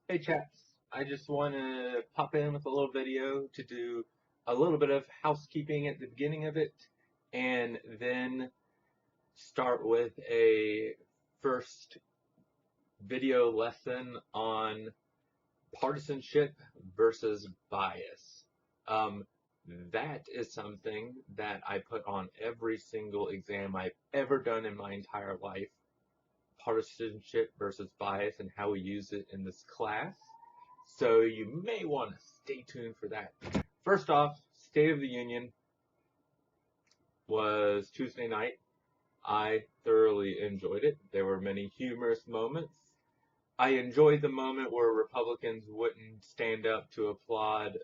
Hey chaps, I just want to pop in with a little video to do a little bit of housekeeping at the beginning of it, and then start with a first video lesson on partisanship versus bias. Um, that is something that I put on every single exam I've ever done in my entire life. Partisanship versus bias and how we use it in this class. So you may want to stay tuned for that. First off, State of the Union was Tuesday night. I thoroughly enjoyed it. There were many humorous moments. I enjoyed the moment where Republicans wouldn't stand up to applaud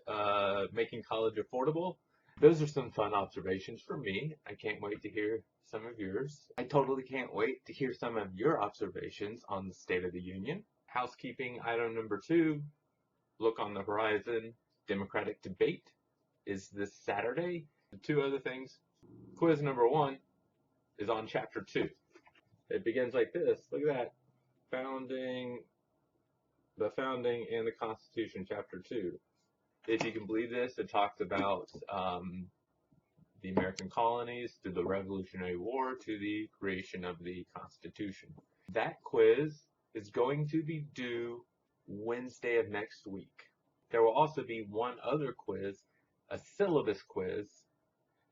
making college affordable. Those are some fun observations for me. I can't wait to hear some of yours. I totally can't wait to hear some of your observations on the State of the Union. Housekeeping item number 2, look on the horizon. Democratic debate is this Saturday. The 2 other things. Quiz number 1 is on chapter 2. It begins like this. Look at that. The founding and the Constitution, chapter 2. If you can believe this, it talks about the American colonies through the Revolutionary War to the creation of the Constitution. That quiz is going to be due Wednesday of next week. There will also be one other quiz, a syllabus quiz,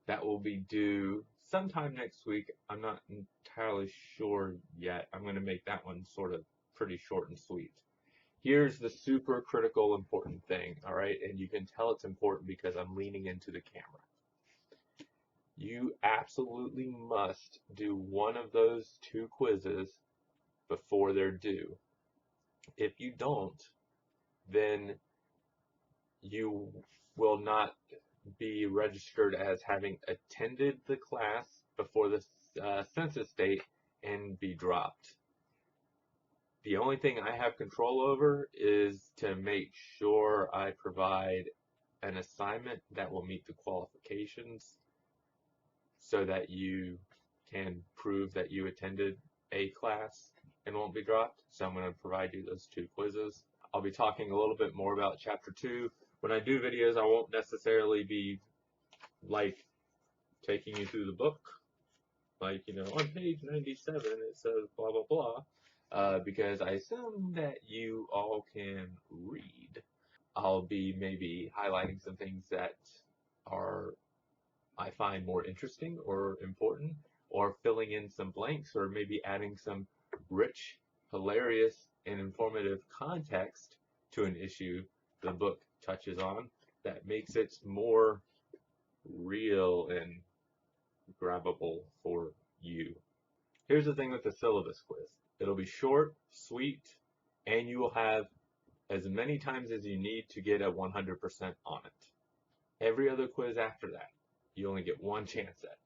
that will be due sometime next week. I'm not entirely sure yet. I'm going to make that one sort of pretty short and sweet. Here's the super critical important thing, all right? And you can tell it's important because I'm leaning into the camera. You absolutely must do one of those 2 quizzes before they're due. If you don't, then you will not be registered as having attended the class before the census date and be dropped. The only thing I have control over is to make sure I provide an assignment that will meet the qualifications so that you can prove that you attended a class and won't be dropped. So I'm going to provide you those 2 quizzes. I'll be talking a little bit more about chapter 2. When I do videos, I won't necessarily be like taking you through the book. Like, on page 97 it says blah, blah, blah. Because I assume that you all can read. I'll be maybe highlighting some things that I find more interesting or important, or filling in some blanks, or maybe adding some rich, hilarious, and informative context to an issue the book touches on that makes it more real and grabbable for you. Here's the thing with the syllabus quiz. It'll be short, sweet, and you will have as many times as you need to get a 100% on it. Every other quiz after that, you only get 1 chance at.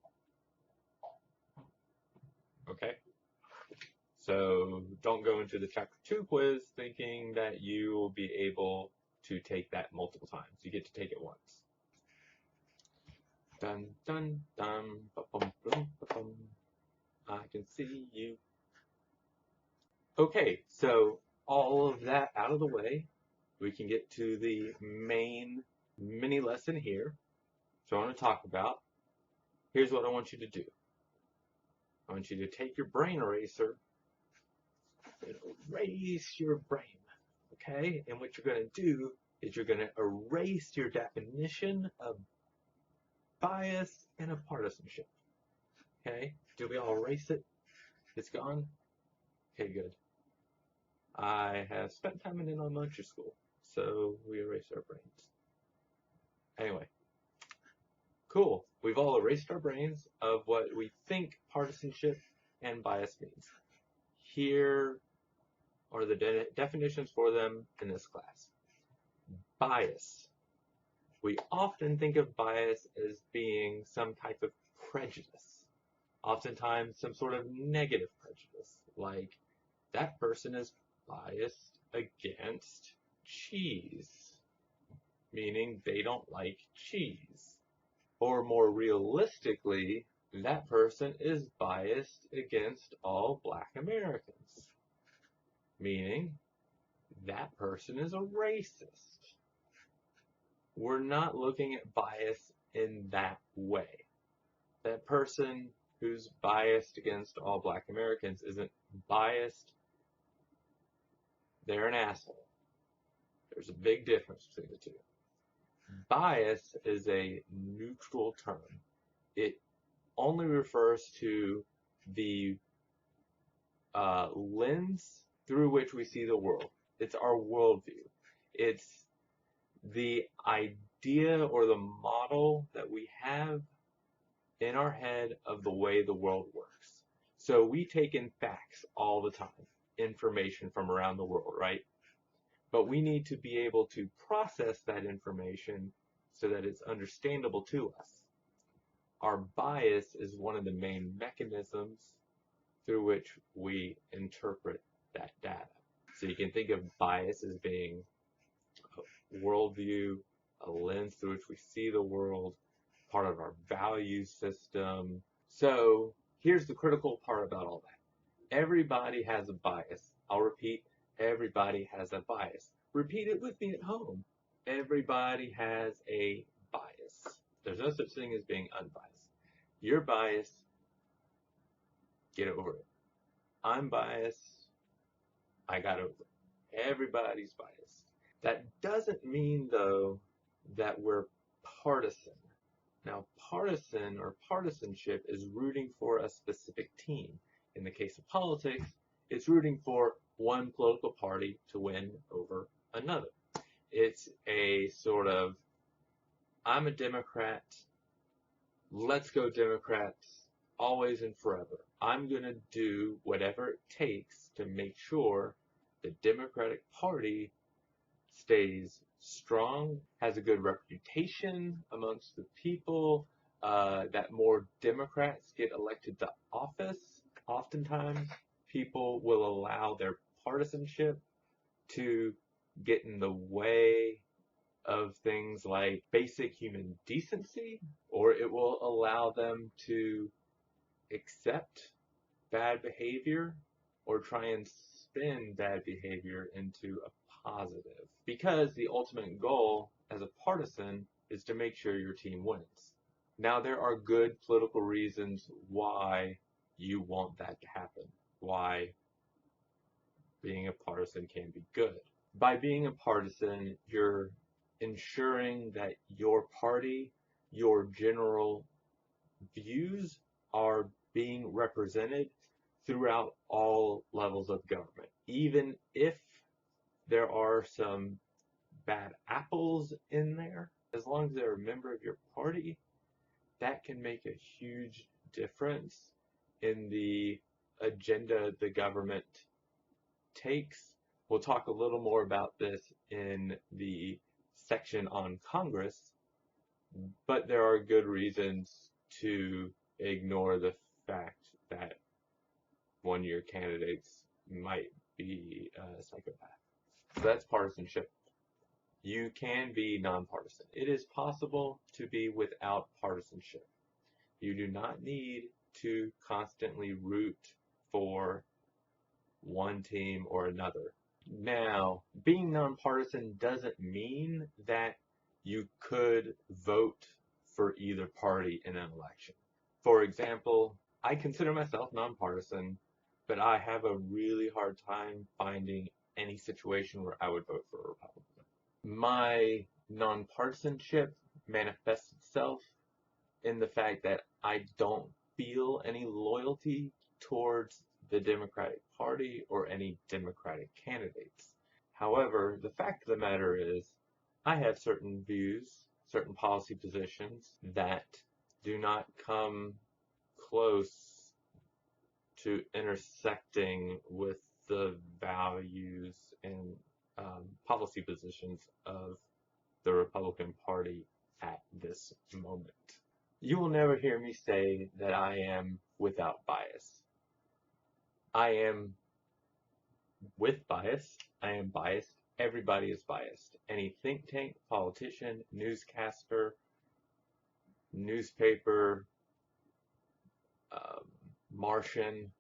Okay? So don't go into the chapter 2 quiz thinking that you will be able to take that multiple times. You get to take it once. Dun dun dun, ba-bum, boom, ba-bum. I can see you. Okay, so all of that out of the way, we can get to the main mini lesson here. So I want to talk about, here's what I want you to do. I want you to take your brain eraser and erase your brain, okay? And what you're going to do is you're going to erase your definition of bias and of partisanship, okay? Did we all erase it? It's gone? Okay, good. I have spent time in elementary school, so we erased our brains. Anyway, cool. We've all erased our brains of what we think partisanship and bias means. Here are the definitions for them in this class. Bias. We often think of bias as being some type of prejudice. Oftentimes some sort of negative prejudice, like that person is biased against cheese, meaning they don't like cheese. Or more realistically, that person is biased against all Black Americans, meaning that person is a racist. We're not looking at bias in that way. That person who's biased against all Black Americans isn't biased. They're an asshole. There's a big difference between the two. Bias is a neutral term. It only refers to the lens through which we see the world. It's our worldview. It's the idea or the model that we have in our head of the way the world works. So we take in facts all the time, information from around the world, right? But we need to be able to process that information so that it's understandable to us. Our bias is one of the main mechanisms through which we interpret that data. So you can think of bias as being a worldview, a lens through which we see the world, part of our value system. So here's the critical part about all that. Everybody has a bias. I'll repeat, everybody has a bias. Repeat it with me at home. Everybody has a bias. There's no such thing as being unbiased. You're biased. Get over it. I'm biased. I got over it. Everybody's biased. That doesn't mean, though, that we're partisan. Now, partisan or partisanship is rooting for a specific team. In the case of politics, it's rooting for one political party to win over another. It's a sort of, I'm a Democrat, let's go Democrats, always and forever. I'm going to do whatever it takes to make sure the Democratic Party stays strong, has a good reputation amongst the people, that more Democrats get elected to office. Oftentimes, people will allow their partisanship to get in the way of things like basic human decency, or it will allow them to accept bad behavior or try and spin bad behavior into a positive. Because the ultimate goal as a partisan is to make sure your team wins. Now, there are good political reasons why you want that to happen, why being a partisan can be good. By being a partisan, you're ensuring that your party, your general views are being represented throughout all levels of government. Even if there are some bad apples in there, as long as they're a member of your party, that can make a huge difference in the agenda the government takes. We'll talk a little more about this in the section on Congress, but there are good reasons to ignore the fact that one-year candidates might be a psychopath. So that's partisanship. You can be nonpartisan. It is possible to be without partisanship. You do not need to constantly root for one team or another. Now, being nonpartisan doesn't mean that you could vote for either party in an election. For example, I consider myself nonpartisan, but I have a really hard time finding any situation where I would vote for a Republican. My nonpartisanship manifests itself in the fact that I don't feel any loyalty towards the Democratic Party or any Democratic candidates. However, the fact of the matter is, I have certain views, certain policy positions that do not come close to intersecting with the values and policy positions of the Republican Party at this moment. You will never hear me say that I am without bias. I am with bias. I am biased. Everybody is biased. Any think tank, politician, newscaster, newspaper, Martian,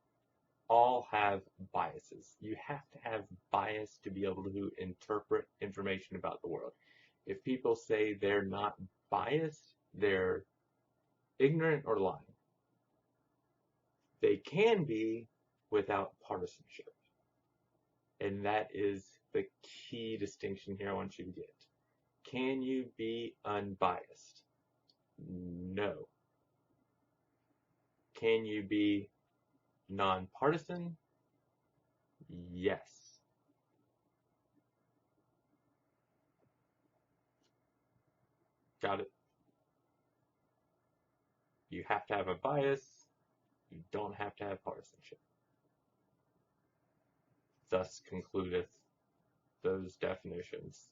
all have biases. You have to have bias to be able to interpret information about the world. If people say they're not biased, they're ignorant or lying. They can be without partisanship. And that is the key distinction here I want you to get. Can you be unbiased? No. Can you be nonpartisan? Yes. Got it? You have to have a bias. You don't have to have partisanship. Thus concludeth those definitions.